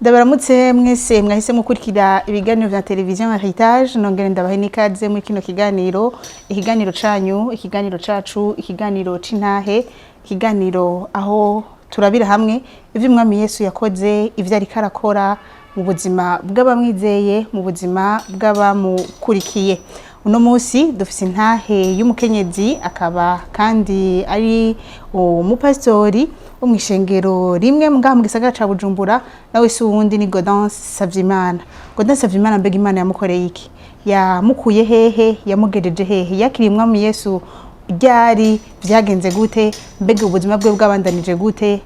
Ndabaramutse mwese mwahise mukurikira ibiganiro vya televiziyo Heritage nongere ndabahe nikaze muri kino kiganiro ikiganiro canyu ikiganiro cacu ikiganiro c'intahe ikiganiro aho turabira hamwe ivyo umwami Yesu yakoze ivyo ari karakora mu buzima bw'abamwizeye mu buzima bw'abamukurikiye. Uno munsi dufise intahe y'umukenyezi akaba kandi ari umupastori wo mwishengero rimwe ngaha mu gisagara ca Bujumbura nawe si uwundi ni Gaudance Savyimana. Gaudance Savyimana mbega Imana yamukoreye iki? Yamukuye hehe? Yamugejeje hehe? Yakiriye umwami Yesu ryari? Vyagenze gute? Mbega ubuzima bwe bwabandanije gute?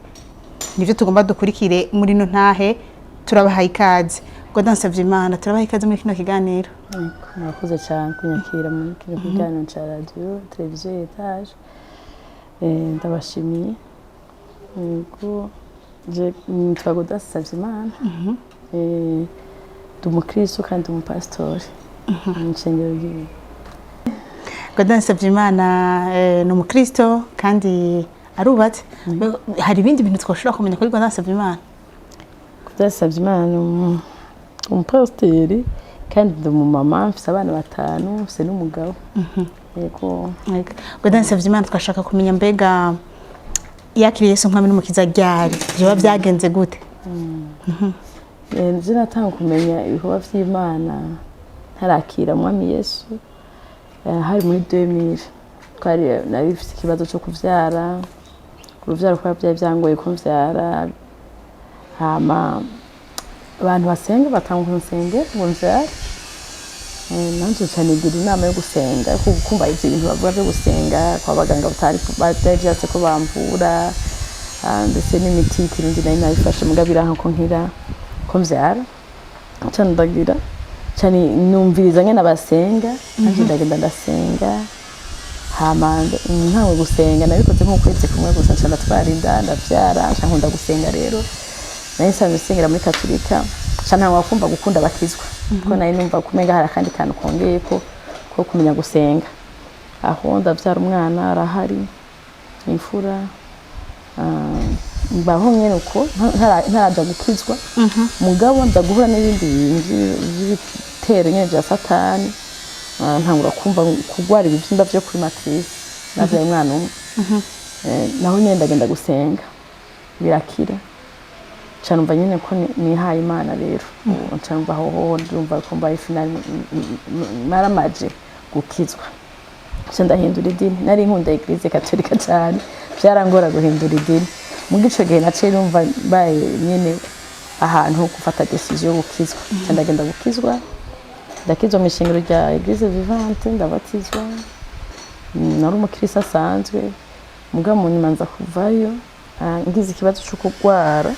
Nivyo tugomba dukurikire muri no ntahe. Turabahaye ikaze. Gaudance Savyimana turabahaye ikaze muri kino kiganiro. Murakoze cyane kunyakira muri kino kiganiro ca radio televiziyo Heritage. Ndabashimiye. Ngo je nitwa Gaudance Savyimana. Umukristo kandi umupastori. Mwishengero ry'Imana. Gaudance Savyimana ni umukristo kandi arubatse. Hari ibindi bintu twoshobora kumenya kuri Gaudance Savyimana? Gaudance Savyimana ni umupastori kandi ndi umumama mfise abana batanu mfise n'umugabo. Yego. Gaudance Savyimana twashaka kumenya mbega yakiriye Yesu nk'umwami n'umukiza ryari? Byoba byagenze gute? Nje natanga kumenya ibikorwa vy'Imana ntarakira umwami Yesu hari muri 2000 twari nabifise ikibazo cyo kuvyara kwa byari byangoye kumvyara hama abantu basenga batanga kunsenge ngunvyara nanje cyane gira inama yo gusenga kumva ivyo bintu bavuga byo gusenga kwa baganga batari baje ko bamvura ndetse n'imiti kirindi nari nabifashe mugabira nko nkira ko mvyara cyane ndagira cyane numviriza ngene abasenga nanje ndagenda ndasenga hama ntawe gusenga nabikoze nko kwezi kumwe gusa cyane twarinda ndavyara nkunda gusenga rero nahise nsengera muri Katolika cyane wakumva gukunda bakizwa ko nayi numva kumenga hari kandi kantu kongeye ko kumenya gusenga aho ndavyara umwana arahari imfura mbaho nyene uko ntaraja gukizwa mugabo ndaguhura n'ibindi bitero nyene bya satani ntangura kumva kugwara ibibyimba byo kuri matrice navyaye umwana umwe naho nyene ndagenda gusenga birakira cyane nyine ko nihaye Imana rero cyane baho ndumva ko mbaye finali maramaje gukizwa cyane ndahindura idini nari nkunda Eglise Katolika cyane byarangora guhindura idini mu gice gihe naciye numva baye nyine ahantu gufata decision yo gukizwa cyane ndagenda gukizwa ndakizwa mu ishingiro rya Eglise Vivante ndabatizwa nari umukristo asanzwe muga mu nyuma nza kuvayo ngize ikibazo cyo kugwara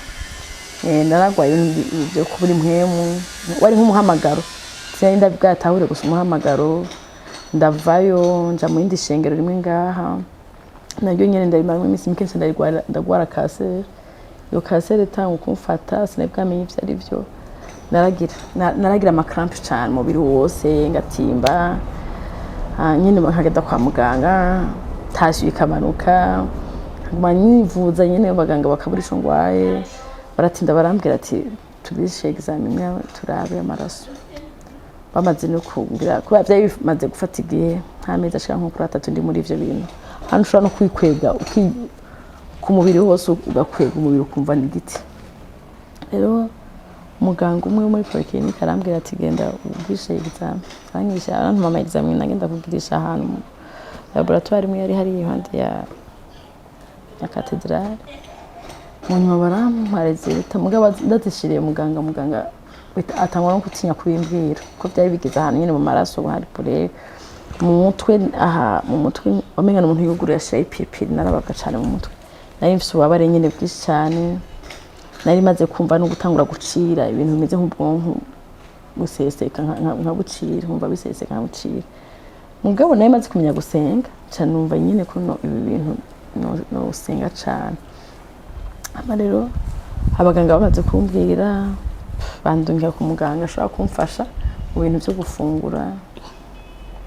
naragwaye ibyo kuburi mpwemu wari nk'umuhamagaro cyenda bwatahure gusa umuhamagaro ndavayo nja mu yindi shengero rimwe ngaha naryo nyene ndarimara iminsi mike ndagwara kanseri yo kanseri tangu kumfata sinabwamenye ivyo ari byo naragira amakrampe cyane mubiri wose ngatimba nyene nkagenda kwa muganga tashi ikamanuka nivuza nyene abaganga bakaburisha ngwaye baratinda barambwira ati tugishe examen turabe amaraso bamaze no kumbwira ko byaye bimaze gufata igihe ntameza ashaka nko kuri 3 ndi muri ivyo bintu hano ushobora no kwikwega ku mubiri wose ugakwega umubiri ukumva ni giti rero muganga umwe muri polyclinic arambwira ati genda ugishe examen anyisha abantu mama examen nagenda kugirisha ahantu laboratoire imwe yari hari impande ya katedrale munyuma baramareze mugabo ndazishiriye muganga atangwa no kutinya kubimbwira ko byari bigize ahantu nyine mu maraso hari pure mu mutwe wamenga n'umuntu yuguru yashaye ipiripiri narabaga cyane mu mutwe nari mfise ubabare nyine bwinshi cyane nari maze kumva no gutangura gucira ibintu bimeze nk'ubwonko guseseka nka gucira kumva biseseka nka gucira mugabo nari maze kumenya gusenga cyane numva nyine ko ibi bintu no gusenga cyane ama rero abaganga bamaze kumbwira bandungira ku muganga ashobora kumfasha mu bintu byo gufungura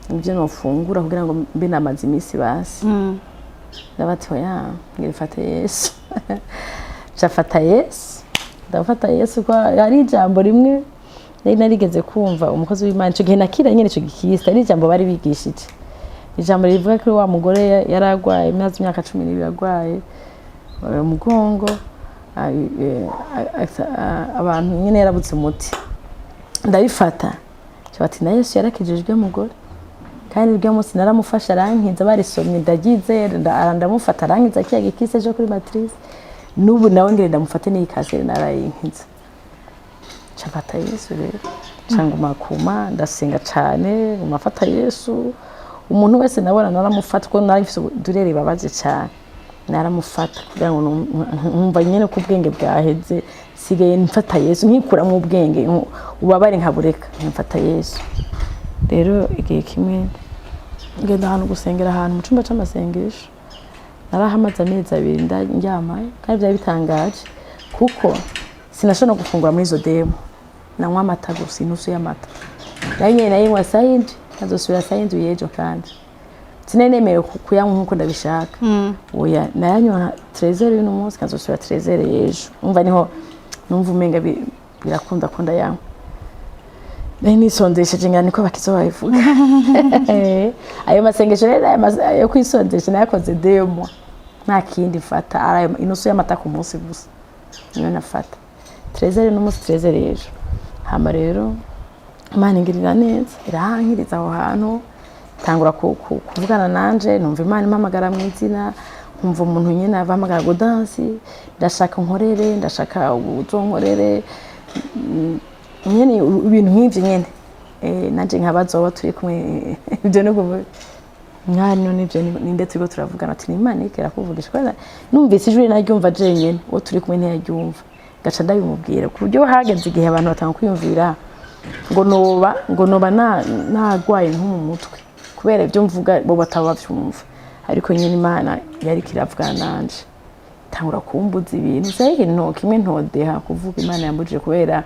ibyo nofungura kugira ngo mbe namaze iminsi basi ndabati oya ngifate Yesu chafata Yesu ndafata Yesu kwa ari ijambo rimwe narigeze kumva umukozi w'Imana ico gihe nakira nyene ico gikista ari ijambo bari bigishije ijambo rivuga ko wa mugore yaragwaye imyaka 12 yaragwaye umugongo abantu nyene yarabutse umuti ndabifata bati na Yesu yarakijijwe mugore kandi ubwo munsi naramufasha arankiza barisomye ndagize ndamufata arankiza kiya gikise cyo kuri matrice nubu nawe ngire ndamufate n'ikase narayinkiza chafata Yesu rero cyangwa makuma ndasenga cyane umafata Yesu umuntu wese nabona naramufata ko narifise durere babaje cyane naramufata kugira ngo numva nyene ku bwenge bwaheze sigaye mfata Yesu nkikura mu bwenge ubabare nkabureka mfata Yesu rero igihe kimwe ngenda hano gusengera ahantu mu cyumba cy'amasengesho narahamaze amezi 2 njyamaye kandi byari bitangaje kuko sinashobora gufungura muri izo demo nanywa amata gusa inusu y'amata nayo nayinywa sayindi azosubira sayindi yejo kandi sinenemewe kuyanywa nkuko ndabishaka oya nayanywa 13 y'uno munsi kazosubira 13 yejo umva niho numva umenga birakunda ko ndayanywa nisondesheje ngani ko bakizo bayivuga ayo masengesho rero yo kwisondesha nayakoze demo nta kindi mfata ara inusu y'amata ku munsi gusa niyo nafata 13 n'umunsi 13 ejo hama rero Imana ingirira neza irahankiriza aho hantu tangura kuvugana nanje numva Imana impamagara mu izina nkumva umuntu nyene avamagara Gaudance ndashaka nkorere ndashaka uzonkorere nyene ibintu nk'ivyo nyene nanje nkabazo turi kumwe ibyo no kuvuga nkano nivyo ninde turiko turavugana ati ni Imana ikera kuvugisha kwa numvise ijuri naryumva je nyene wo turi kumwe ntiyaryumva gaca ndabimubwira ku buryo hageze igihe abantu batanga kwiyumvira ngo noba nagwaye nko mu mutwe kubera ibyo mvuga bo bataba bavyumva ariko nyene Imana yari kiravugana nanje tangura kumbuza ibintu zaye no kimwe ntodeha kuvuga Imana yambujije kubera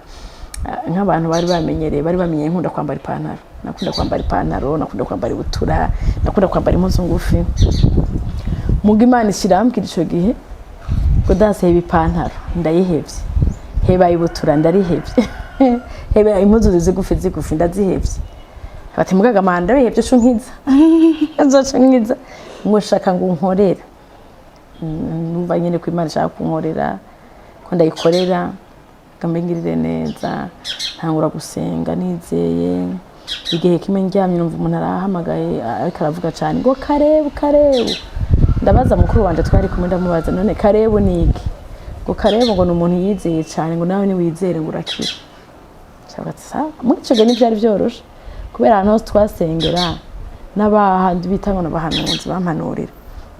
nk'abantu bari bamenyereye nkunda kwambara ipantaro nakunda kwambara ibutura nakunda kwambara impuzu ngufi muga Imana ishirambwira ico gihe Gaudance heba ipantaro ndayihevye heba ibutura ndarihevye heba impuzu zigufi ndazihevye bati mugaga manda bihevye cyo nkiza azoca nkiza mushaka ngo nkorera numva nyene ko Imana ishaka kunkorera ko ndayikorera ngambengirire neza ntangura gusenga nizeye igihe kimwe njyamye numva umuntu arahamagaye ariko aravuga cyane ngo karebu ndabaza mukuru wanje twari kumwe ndamubaza none karebu niki ngo karebu ngo numuntu yizeye cyane ngo nawe ni wizere ngo urakira cyabata muri cyo gani byari byoroshe kubera ahantu twasengera n'abahandi bitanga n'abahanuzi bampanurira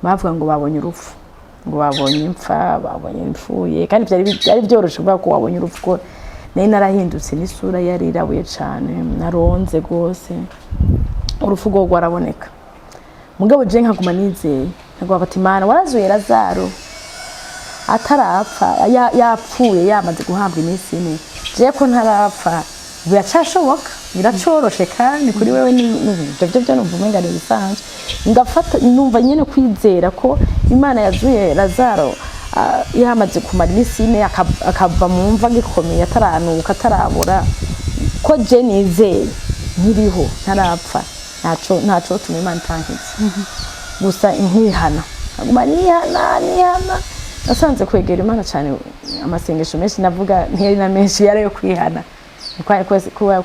bavuga ngo babonye urupfu ngo babonye impfa babonye impfuye kandi byari byoroshe kuvuga ko wabonye urupfu ko nayo narahindutse n'isura yari irabuye cyane naronze gose urupfu rwo rwaraboneka mugabo je nkaguma nizeye ngo bati Imana warazuye Lazaro atarapfa yapfuye yamaze guhambwa iminsi ine je ko ntarapfa biracashoboka biracoroshe kandi kuri wewe byo numva umenga ni bisanzwe ngafata numva nyene kwizera ko Imana yazuye Lazaro yamaze kumara iminsi ine akava mu mva gikomeye ataranuka atarabura ko je nizeye nkiriho ntarapfa ntaco tuma Imana itankiza gusa inkihana aguma nihana nasanze kwegera Imana cyane amasengesho menshi navuga ntiyari na menshi yari yo kwihana kuba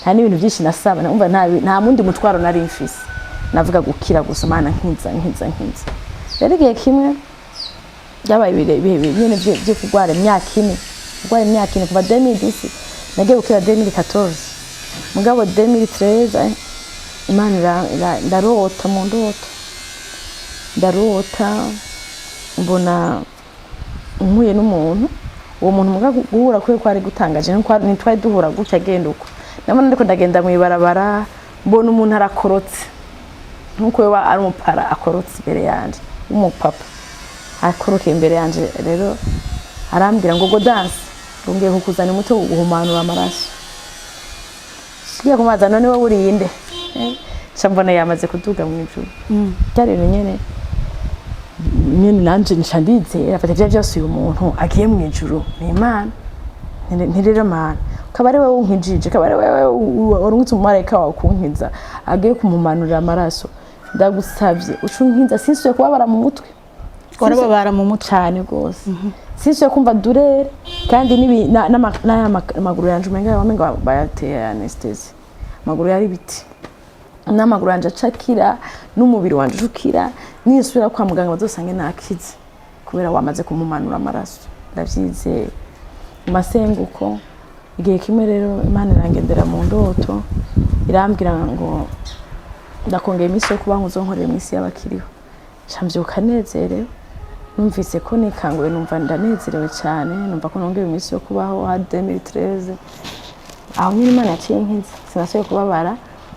nta n'ibintu byinshi nasaba numva nta mundi mutwaro nari mfise navuga gukira gusa Imana nkiza rero igihe kimwe byabaye ibihe nyene byo kugwara imyaka ine kuva 2010 nagiye gukira 2014 mugabo 2013 Imana ndarota mu ndarota mbona umuye n'umuntu uwo muntu muga guhura kwe kwari gutangaje ntitwari duhura gutya genda uko namwe ndiko ndagenda mu ibarabara mbona umuntu arakorotse nkuko we ari umupara akorotse imbere yanje umupapa akoroke imbere yanje rero arambwira ngo Gaudance ngiye kukuzana umuto guhumanura amaraso sigiye kumaza none we urinde cyambona yamaze kuduga mu ijuru cyari nyene nanje ncandizera afite byose uyu muntu agiye mu ijuru ni Imana ntirero mana ukaba ari wewe unkijije ukaba ari wewe urungutse umumarayika wawe kunkiza agiye kumumanurira amaraso ndagusabye ucunkiza sinsuye kubabara mu mutwe warababara mu mutwe cyane gose sinsuye kumva durere kandi n'amaguru yanje umenga bayateye anesthesia amaguru yari biti n'amaguru yanje acakira n'umubiri wanje ukira nisubira kwa muganga bazosange nakize kubera wamaze kumumanura amaraso ndavyizeye masenguko igihe kimwe rero Imana irangendera mu ndoto irambwira ngo ndakongera iminsi yo kubaho uzonkorera iminsi y'abakiriho camvyuka nezerewe numvise ko nikanguye numva ndanezerewe cyane numva ko nongera iminsi yo kubaho ha 2013 aho nyine Imana yaciye inkiza sinasuye kubabara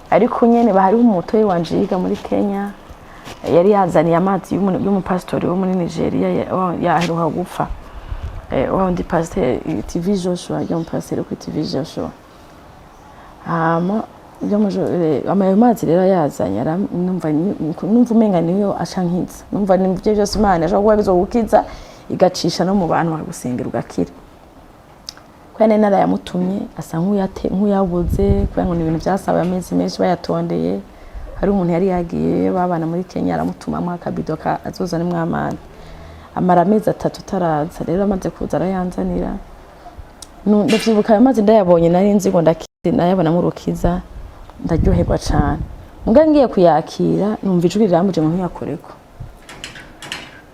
ariko nyene bahari umutoyi wanje yiga muri Kenya yari yazaniye amazi y'umupastori wo muri Nigeria yaheruka gupfa undi pasteur TV Joshua y'umupastori ku TV Joshua amayo mazi rero yazanye numva umenga niyo acankiza numva nivyo byose Imana ashobora kuba bizogukiza igacisha no mu bantu bakagusengera ugakira kwene nara yamutumye asa nk'uyabuze kugira ngo ni ibintu byasaba amezi menshi bayatondeye hari umuntu yari yagiye babana muri Kenya aramutuma mu akabido ka azoza ni mwamana amara amezi 3 taraza rero amaze kuza arayanzanira ndavyibuka ayo mazi ndayabonye nari nzi ngo ndakize nayabona mu rukiza ndaryoherwa cyane muga ngiye kuyakira numva ijwi riramuje ngo ntiyakoreko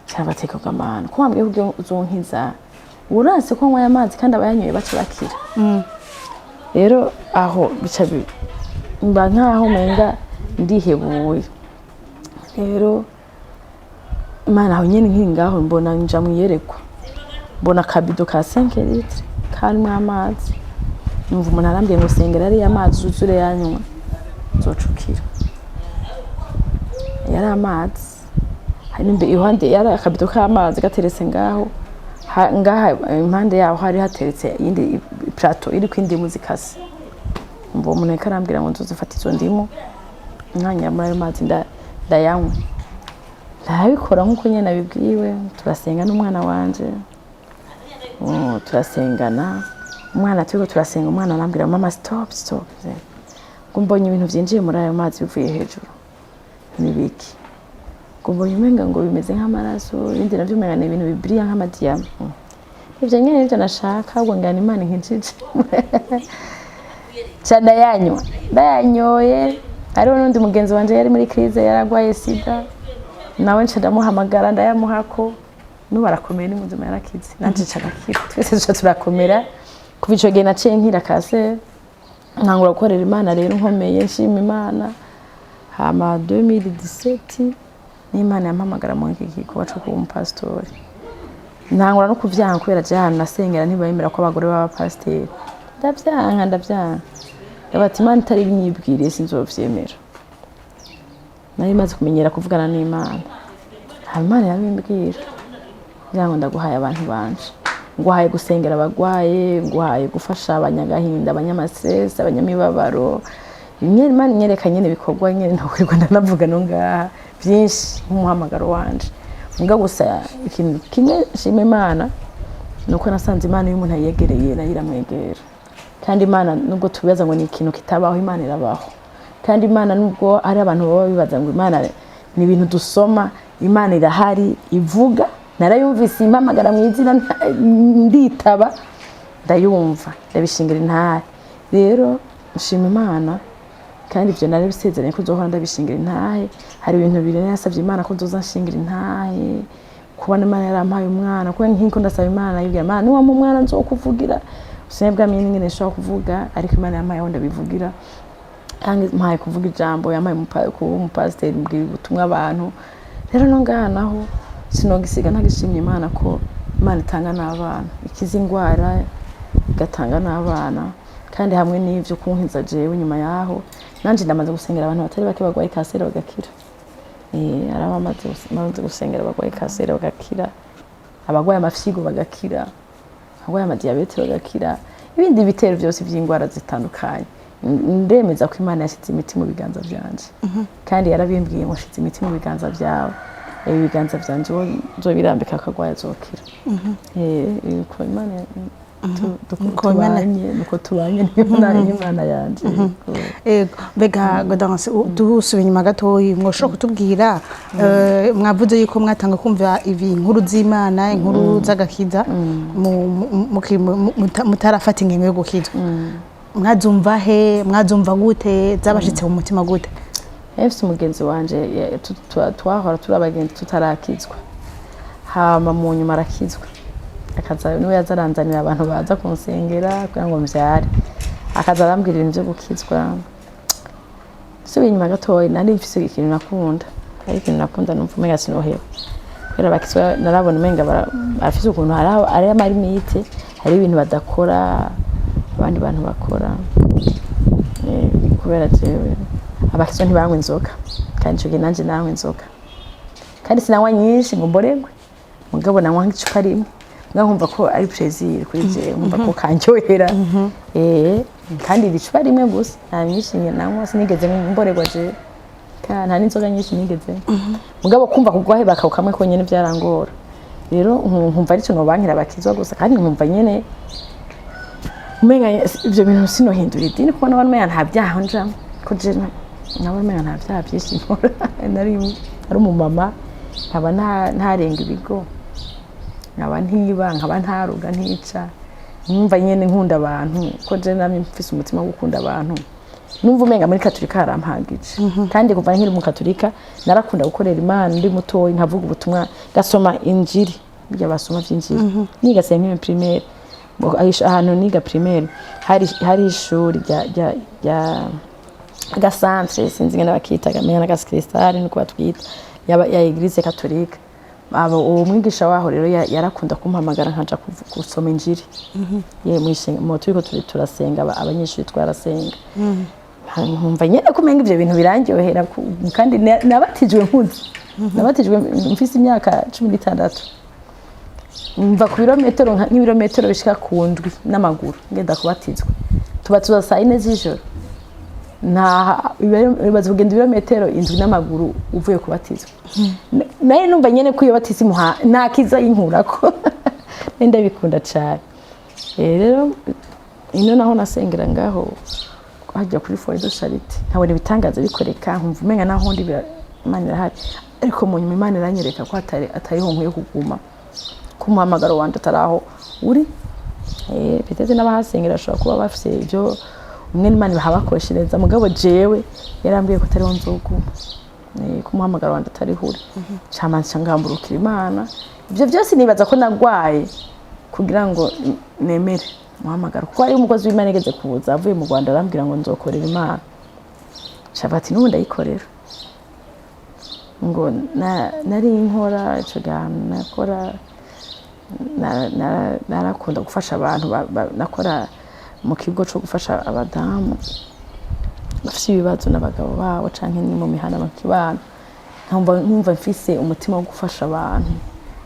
cyabateka kamana ko wambwiye ko uzonkiza urase ko nkwa amazi kandi abayanyoye bace bakira rero aho bica mba nkaho menga ndihebuye rero Imana aho nyene nkingaho mbona nja muyerekwa mbona kabido ka 5 litres karimo amazi numva umuntu arambye ngo sengera ari amazi uzure yanywa zocukira yari amazi hari iruhande yari akabido k'amazi gateretse ngaho impande yaho hari hateretse indi plateau iri kwindi muzikase mbo umuntu yakarambira ngo nzozifata izo ndimu nkanya muri ayo mazi ndayanywa ndabikora nkuko nyene nabibwiwe turasenga n'umwana wanje turasengana umwana turasenga umwana arambira mama stop kumbonye ibintu byinjiye muri ayo mazi bivuye hejuru nibiki kumbonye umenga ngo bimeze nk'amaraso ibindi navyo umenga ni ibintu bibriya nk'amadiyama ivyo nyene nivyo nashaka ngo ngana Imana nkijije cyane ndayanyoye hariho n'undi mugenzi wanje yari muri crise yaragwaye sida nawe ndamuhamagara ndayamuhako n'ubarakomeye ni muzima yarakize nanje cagakira twese turakomera kuva ico gihe naciye nkira kase ntangura gukorera Imana rero nkomeye nshima Imana hama 2017 n'Imana yampamagara mu nkiko wacu ku umupastori ntangura no kuvyanga kubera jana nasengera ntibayemera ko abagore baba pasteur ndavyanga yabati Imana itari binyibwiriye sinzovyemera nari maze kumenyera kuvugana n'Imana Imana yabimbwira byango ndaguhaye abantu banje nguhaye gusengera abagwaye nguhaye gufasha abanyagahinda abanyamasese abanyamibabaro Imana nyerekanye n'ibikorwa nyene ntakwirwa ndanavuga no ngaha byinshi nk'umuhamagaro wanje nga gusa ikintu kimwe shime Imana nuko nasanze Imana y'umuntu ayegereye nayiramwegera kandi Imana nubwo tubibaza ngo ni ikintu kitabaho Imana irabaho kandi Imana nubwo ari abantu baba bibaza ngo Imana ni ibintu dusoma Imana irahari ivuga narayumvise impamagara mu izina nditaba ndayumva ndabishingira Intahe rero nshima Imana kandi ivyo nari bisezeranye ko uzohora ndabishingira Intahe hari ibintu bire yasavye Imana ko nzozashingira Intahe kubona Imana yarampaye umwana ko nkinko ndasaba Imana yibwira Imana ni wa mu mwana nzokuvugira usebwa mye ngene nshaka kuvuga ariko Imana yampaye wonda bivugira kandi mpaye kuvuga ijambo yampaye umupasiteri mbwira ubutumwa abantu rero no nganaho sinogisiga ntagishimye Imana ko Imana itanga n'abana ikiza ingwara igatanga n'abana kandi hamwe n'ivyo kunkiza jewe nyuma yaho nanje ndamaze gusengera abantu batari bake bagwaye kanseri bagakira arabamaze gusengera bagwaye kanseri bagakira abagwaye amafyigo bagakira abagwaye amadiyabete bagakira ibindi bitero byose by'ingwara zitandukanye ndemeza ko Imana yashitse imiti mu biganza byanje kandi yarabimbwiye ngo shitse imiti mu biganza byawe ibiganza byanje zo birambika akagwaya zokira ko Imana nuko tubanye n'Imana yanje. Ego mbega Gaudance dusubiye inyuma gatoyi mwoshobora kutubwira mwavuze yuko mwatanga kumva ibi inkuru z'Imana inkuru z'agakiza mutarafata ingingo yo gukizwa mwazumva he mwazumva gute zabashitse mu mutima gute? Efuse umugenzi wanje twahora turi abagenzi tutarakizwa hama mu nyuma arakizwa akaza niwe yazaranzanira abantu baza kunsengera kugira ngo mvyare akaza arambwira ibintu byo gukizwa subiye inyuma gatoyi nari mfise ikintu nakunda ari ikintu nakunda numva umenga sinoheba kubera bakizwa narabona umenga afise ukuntu ari amarimite hari ibintu badakora abandi bantu bakora kubera jewe abakizwa ntibanywa inzoga kandi cyo nanje nanywa inzoga kandi sinanywa nyinshi ngo mboregwe mugabo nanywa nk'icupa rimwe nkumva ko ari plaisir kuri je nkumva ko kanjohera kandi icupa rimwe gusa nta nyinshi nanywa sinigeze mboregwa je kandi nta n'inzoga nyinshi nigeze mugabo kumva kugwahe bakakamwe ko nyene byarangora rero nkumva ari cyo no bankira abakizwa gusa kandi nkumva nyene umenga ibyo bintu sinohindura idini kuko nabana umenga nta byaha njamo ko je nabona umenga nta byaha byinshi nkora ari umumama nkaba ntarenga ibigo nkaba ntiba nkaba ntaruga ntica numva nyene nkunda abantu ko je namye mfise umutima wo gukunda abantu numva umenga muri katolika harampagije kandi kuva nkiri mu katolika narakunda gukorera Imana ndi mutoyi nkavuga ubutumwa gasoma injiri by'abasoma by'injiri niga semi primaire ahantu niga primaire hari ishuri rya gasantre sinzi ngena bakitaga mena gaskristal niko batwita ya Eglise Katolika uwo mwigisha waho rero yarakunda kumpamagara nkaja gusoma injiri ye mu turiko turasenga abanyeshuri twarasenga nkumva nyene kumenga ivyo bintu birangyohera kandi nabatijwe nkuzi nabatijwe mfise imyaka 16 mva ku birometero nk'ibirometero bishika ku ndwi n'amaguru ngenda kubatizwa tuza saa 4 z'ijoro bibaza kugenda ibirometero indwi n'amaguru uvuye kubatizwa naye numva nyene ko iyo batisi muha nakiza inkurako nenda bikunda cyane rero ino naho nasengera ngaho hajya kuri Foyer de Charité ntabone bitangaza bikoreka nkumva umenga naho ndi Imana irahari ariko mu nyuma Imana iranyereka ko atariho nkwiye kuguma kumuhamagaro wanje ataraho uri biteze n'abahasengera ashobora kuba bafise ibyo umwe Imana bahabakoreshereza mugabo jewe yarambwiye ko atari nzoguma kumuhamagara wanje atariho uri camanza ngamburukira Imana ibyo byose nibaza ko nagwaye kugira ngo nemere muhamagara kuko ari umukozi w'Imana yageze kuza avuye mu Rwanda arambwira ngo nzokorera Imana shabati n'ubundi ayikorera ngo nari nkora ico nakora narakunda gufasha abantu nakora mu kigo cyo gufasha abadamu bafite ibibazo n'abagabo babo canke ni mu mihana bakibana nkumva mfise umutima wo gufasha abantu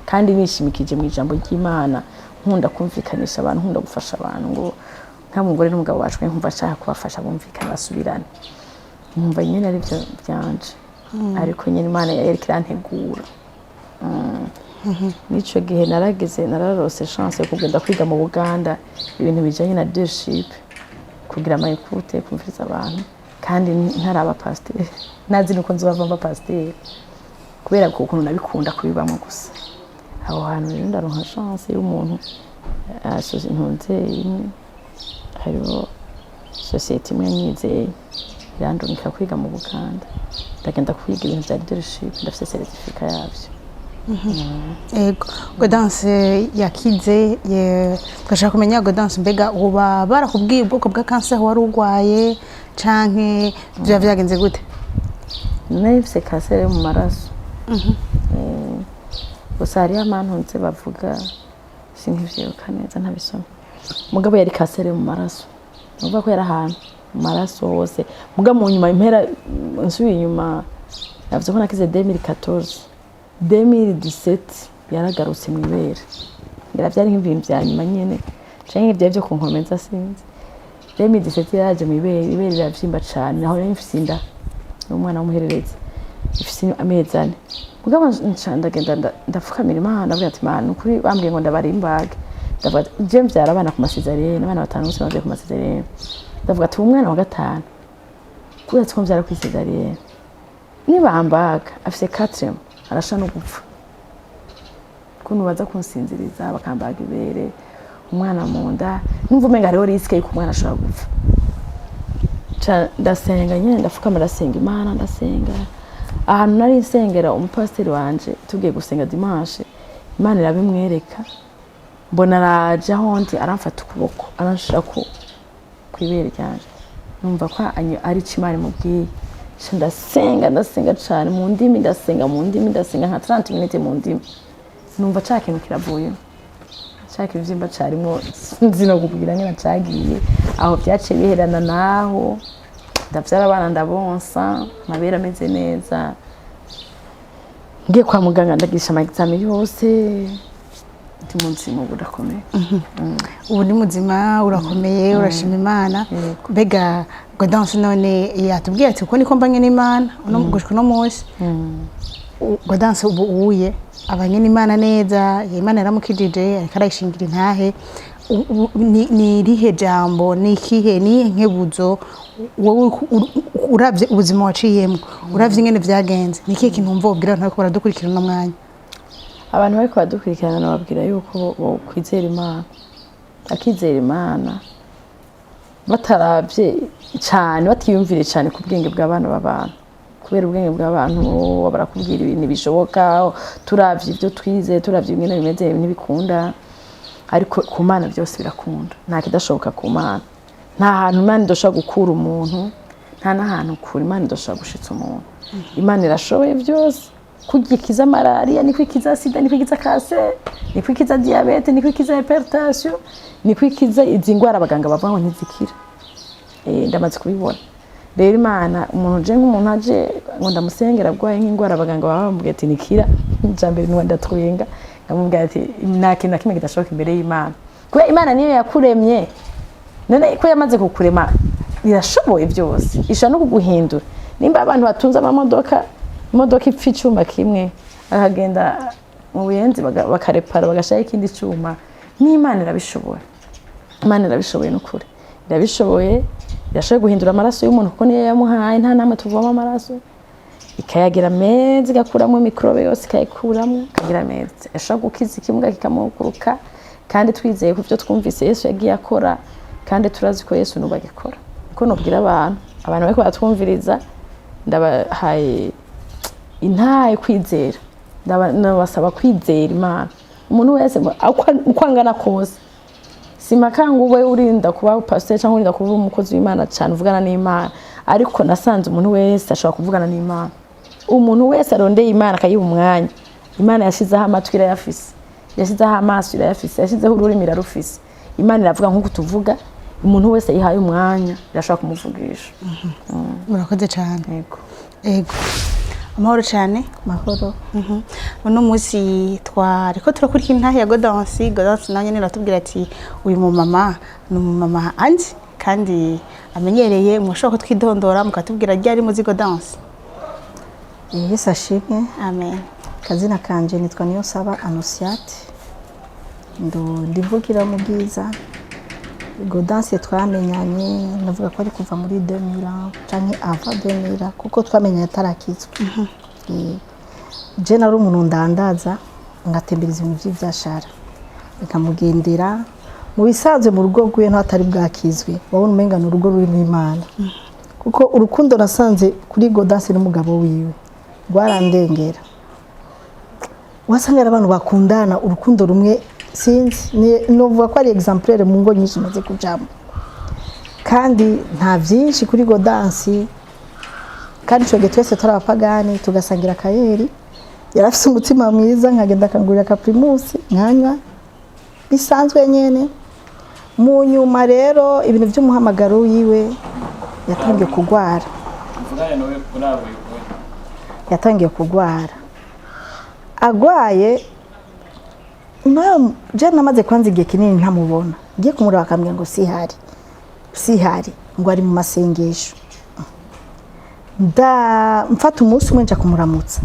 kandi nishimikije mu ijambo ry'Imana nkunda kumvikanisha abantu nkunda gufasha abantu ngo nta mugore n'umugabo wacu nkumva ashaka kubafasha bumvikana basubirane nkumva nyene ari byo byanje ariko nyene Imana yari kirantegura nico gihe nararose chance yo kugenda kwiga mu Buganda ibintu bijanye na leadership kugira amayikute kumviriza abantu kandi ntaraba pasteur nazi nuko nzobava pasteur kubera ko ukuntu nabikunda kubibamo gusa aho hantu rero ndaronka chance y'umuntu asoze intunze imwe hariho society imwe nyizeye irandungika kwiga mu Buganda ndagenda kwiga ibintu bya leadership ndafise certificate yavyo ego Gaudance yakize twashaka kumenya Gaudance mbega uba barakubwiye ubwoko bwa cancer wari urwaye canke byagenze gute? Nayifise cancer yo mu maraso gusa hari amantu nze bavuga sinkivyibuka neza ntabisoma mugabo yari cancer yo mu maraso numva ko yari ahantu mu maraso hose mugabo mu nyuma impera nsubiye inyuma yavuze ko nakize 2017 yaragarutse mu ibere ngira byari nk'ibintu bya nyuma nyene canke ibyo byo kunkomeza sinzi 2017 yaje mu ibere biravyimba cyane naho yari mfise inda umwana w'umuhererezi ifise amezi 4 mugabo ndagenda ndafukamira Imana ndavuga ati Mana ukuri bambwiye ngo ndabarimbage ndavuga je mvyara abana ku masezerano abana 5 bose baje ku masezerano ndavuga ati umwana wa 5 kuko ko mvyara ku masezerano nibambaga afise 4 arasha no gupfa kuno baza kunsinziriza bakambaga ibere umwana mu nda numva umenga hariho riske yuko umwana ashobora gupfa ndasenga nyine ndafukama ndasenga Imana ndasenga ahantu nari nsengera umupasiteri wanje tugiye gusenga dimanche Imana irabimwereka mbona araje aho ndi aramfata ukuboko aranshira ku ibere ryanje numva ko ari Imana imubwiye ndasenga cyane mu ndimi ndasenga nka 30 minutes mu ndimi numva cyakintu kiravuye cyake bizimba carimo nzino kubwira ngena cagiye aho byaciye biherana naho ndavyara abana ndabonsa mabera ameze neza ngiye kwa muganga ndagisha amagizami yose ndi munzima burakomeye ubu ni muzima urakomeye urashima Imana bega Gaudance none yatubwiye ati uko niko mbanye n'Imana no gushika no munsi Gaudance ubu uye abanye n'Imana neza Imana yaramukijije ariko arayishingira Intahe ni rihe jambo ni kihe ni nkebuzo wowe uravye ubuzima waciyemo uravye ingene vyagenze ni kihe kintu umva ubwira ntako baradukurikira no mwanya abantu bariko badukurikirana nababwira yuko bo kwizera Imana akizera Imana bataravye cyane batiyumvire cyane ku bwenge bw'abana b'abantu kubera ubwenge bw'abantu barakubwira ibintu bishoboka turavye ibyo twize turavye ibintu bimeze n'ibikunda ariko ku Mana byose birakunda nta kidashoboka ku Mana nta hantu Imana idashobora gukura umuntu nta n'ahantu kuri Imana idashobora gushitsa umuntu Imana irashoboye byose kugikiza malaria ni kwikiza sida ni kwikiza cancer ni kwikiza diabete ni kwikiza hypertension ni kwikiza izingwara abaganga bavuga ntizikira ndamaze kubibona rero Imana umuntu je nk'umuntu aje ngo ndamusengera bwaye nk'ingwara abaganga bamubwiye ati nikira njambere ni wanda twinga ngamubwiye ati nta kimwe kidashoboka imbere y'Imana kuko Imana niyo yakuremye none ko yamaze kukurema irashoboye byose isha no kuguhindura nimba abantu batunze imodoka ipfa icuma kimwe akagenda mu buyenzi bakarepara bagashaka ikindi cyuma n'Imana irabishoboye Imana irabishoboye n'ukuri irabishoboye irashoboye guhindura amaraso y'umuntu kuko niyo yamuhaye nta namwe tuvoma amaraso ikayagira meza igakuramo mikrobe yose ikayikuramo kagira meza ashaka gukiza ikimuga kikamukuruka kandi twizeye ko byo twumvise Yesu yagiye akora kandi turazi ko Yesu nuba gikora ko nubwira abantu bariko batwumviriza ndabahaye Intahe kwizera ndabasaba kwizera Imana umuntu wese ukwangana kose simakanga ube urinda kuba pastor cyangwa urinda kuba umukozi w'Imana cyane uvugana n'Imana ariko nasanze umuntu wese ashobora kuvugana n'Imana umuntu wese arondeye Imana akayiha umwanya Imana yashizeho amatwi irayafise yashizeho amaso irayafise yashizeho ururimi irarufise Imana iravuga nk'uko tuvuga umuntu wese yihaye umwanya irashaka kumuvugisha murakoze cyane yego amahoro cyane mahoro uno munsi twariko turakurikira Intahe ya Gaudance nanye niratubwira ati uyu mu mama ni umumama andi kandi amenyereye mwashaka twidondora mukatubwira ryari muzi Gaudance Yesu ashimwe amen kazina kanje nitwa Niyonsaba Anosiate ndivugira mu bwiza Gaudance twamenyanye navuga ko ari kuva muri 2000 canke avant 2000 kuko twamenyanye atarakizwa je nari umuntu ndandaza ngatemberiza ibintu by'ivyashara nkamugendera mu bisanzwe mu rugo rwiwe nta atari bwakizwe wabona umenga ni urugo ruri n'Imana kuko urukundo nasanze kuri Gaudance n'umugabo wiwe rwarandengera wasanga abantu bakundana urukundo rumwe sinzi novuga ko ari exemplaire mu ngo nyinshi maze kujamo kandi nta byinshi kuri Gaudance kandi cyo twese turabapagani tugasangira kayeri yarafise umutima mwiza nkagenda kangurira ka primus nkanywa bisanzwe nyene mu nyuma rero ibintu by'umuhamagaro yiwe yatangiye kugwara agwaye no je namaze kwanza igihe kinini ntamubona ngiye kumuraba akambwira ngo sihari ngo ari mu masengesho mfata umunsi umwe nja kumuramutsa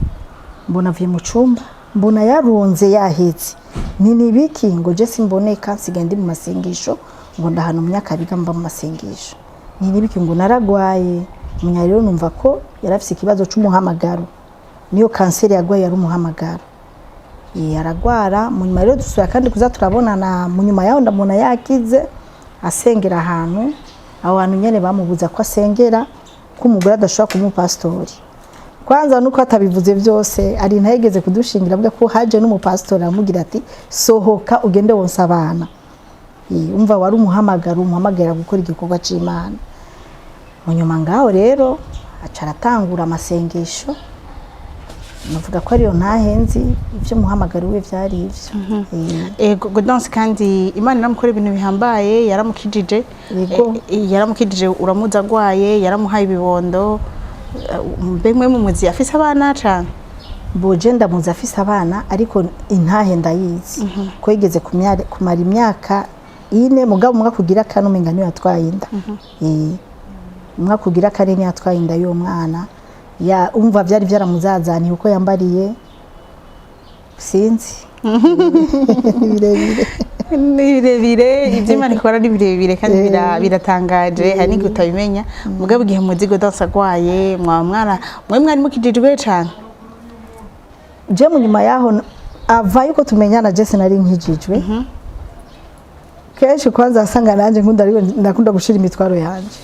mbona avuye mu cumba mbona yarunze yahetse ni nibiki ngo je simboneka nsigaye ndi mu masengesho ngo ndahana imyaka biga mba mu masengesho ni nibiki ngo naragwaye munya rero numva ko yarafise ikibazo c'umuhamagaro niyo kanseri yagwaye yari umuhamagaro yaragwara munyuma rero dusubira kandi kuza turabonana munyuma yaho ndamuna yakize asengera ahantu abo bantu nyene bamubuza ko asengera ko umugore adashobora kumupastori kwanza nuko atabivuze byose ari ntayegeze kudushingira avuga ko haje n'umupastori amugira ati sohoka ugende wonsa abana umva wari umuhamagara gukora igikorwa c'Imana munyuma ngaho rero acaratangura amasengesho navuga ko ariyo ntahenzi ivyo muhamagara we vyari ivyo Gaudance kandi Imana iramukora ibintu bihambaye yaramukijije uramuza agwaye yaramuhaye ibibondo bemwe mu muzi afise abana cyane boje ndamuzi afise abana ariko intahe ndayizi ko yigeze kumara imyaka 4 mugabo umwe kugira kane umenga niyo yatwaye inda umwe kugira kane niyo yatwaye inda yo mwana ya umva byari byaramuzazaniye uko yambariye sinzi birebire ibyo Imana ikora ni birebire kandi biratangaje hari n'icyo utabimenya mugabo igihe muzi Gaudance agwaye mwari mukijijwe cyane je mu nyuma yaho ava yuko tumenyana je sinari nkijijwe kenshi kwanza asanga nanje ndakunda gushira imitwaro yanje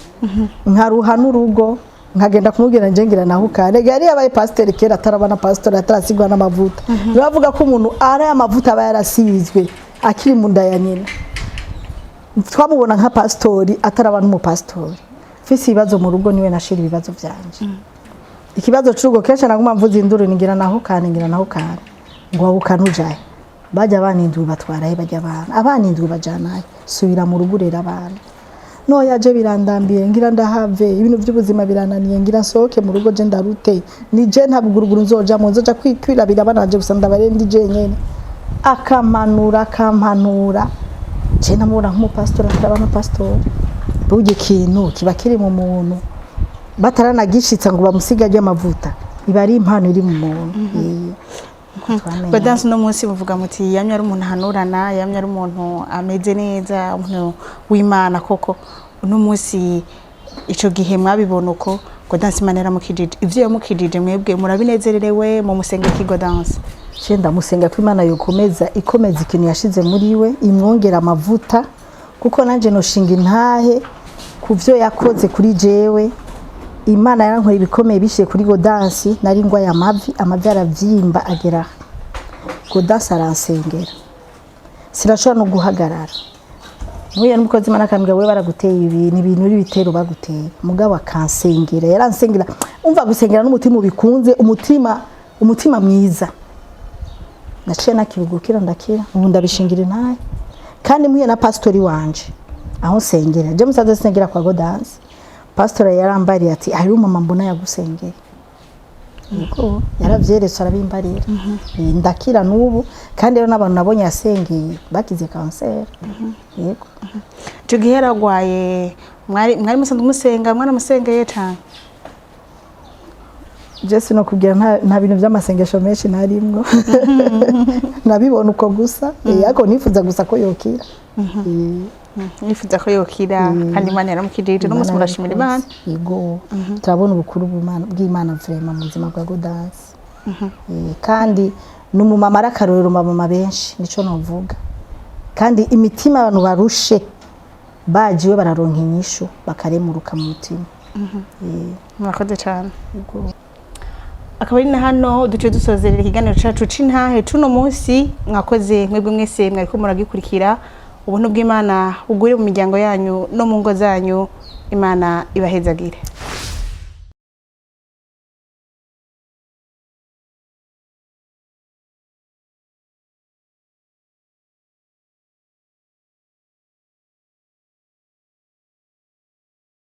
nkaruha n'urugo nkagenda kumubwira njengira nahukane yari yabaye pasteur kera atarabana pasteur atarasigwa n'amavuta bavuga ko umuntu ara amavuta aba yarasizwe akiri mu nda ya nyina twamubona nka pastori atarabana umupastori fisi ibibazo mu rugo niwe nashira ibibazo byanje ikibazo cy'urugo kenshi naguma mvuze induru ningira nahukane ngo wahukane ujaye bajya abanindwi batwaraye bajya abanindwi bajanaye subira mu rugo rera abana no yaje birandambiye ngira ndahave ibintu by'ubuzima birananiye ngira sohoke mu rugo je ndarute ni je ntabuguruguru nzoja mu nzoja kwitwirabira banaje gusa ndabarendi je nyene akampanura je namubona nk'umupastori atarabana pastori buje kintu kiba kiri mu muntu bataranagishitsa ngo bamusigaje amavuta iba ari impano iri mu muntu Gaudance no munsi buvuga muti yamye ari umuntu hanurana yamye ari umuntu ameze neza umuntu w'Imana koko no munsi ico gihe mwabibona uko Gaudance Imana yaramukijije ivyo yamukijije mwebwe murabinezererewe mu musenge ki Gaudance cyenda musenga ko Imana yokomeza ikomeza ikintu yashize muri we imwongera amavuta kuko nanje no shinga intahe kuvyo yakoze kuri jewe Imana yarankora ibikomeye bishiye kuri Gaudance nari ngwa ya amavi aravyimba agera Gaudance aransengera sirashobora no guhagarara muye n'umukozi Imana akambwira we baraguteye ibintu uri bitero baguteye mugabo akansengera yaransengera umva gusengera n'umutima ubikunze umutima mwiza naciye nakibugukira ndakira ubu ndabishingira intahe kandi muye na pastori wanje aho sengera je musaza sengera kwa Gaudance pastor yarambariye ati hari umama mbona yagusengeye yego yaravyeretse arabimbarira ndakira n'ubu kandi rero n'abantu nabonye yasengeye bakize cancer yego tugihera gwaye mwari musanzwe musenga mwana musengeye cyane Yesu no kugira nta bintu by'amasengesho menshi narimwo nabibona uko gusa yako nifuza gusa ko yokira nifuza ko yokira kandi Imana yaramukijije no munsi murashimira Imana yego turabona ubukuru bw'Imana vraiment mu buzima bwa Gaudance kandi n'umumama arakarorero mama benshi nico novuga kandi imitima abantu barushe bajiwe bararonka inyishu bakaremuruka mu mutima mwakoze cyane akaba ari na hano duce dusozerera ikiganiro cacu c'intahe tuno munsi mwakoze mwebwe mwese mwariko muragikurikira ubuntu bw'Imana bugure mu miryango yanyu no mu ngo zanyu Imana ibahezagire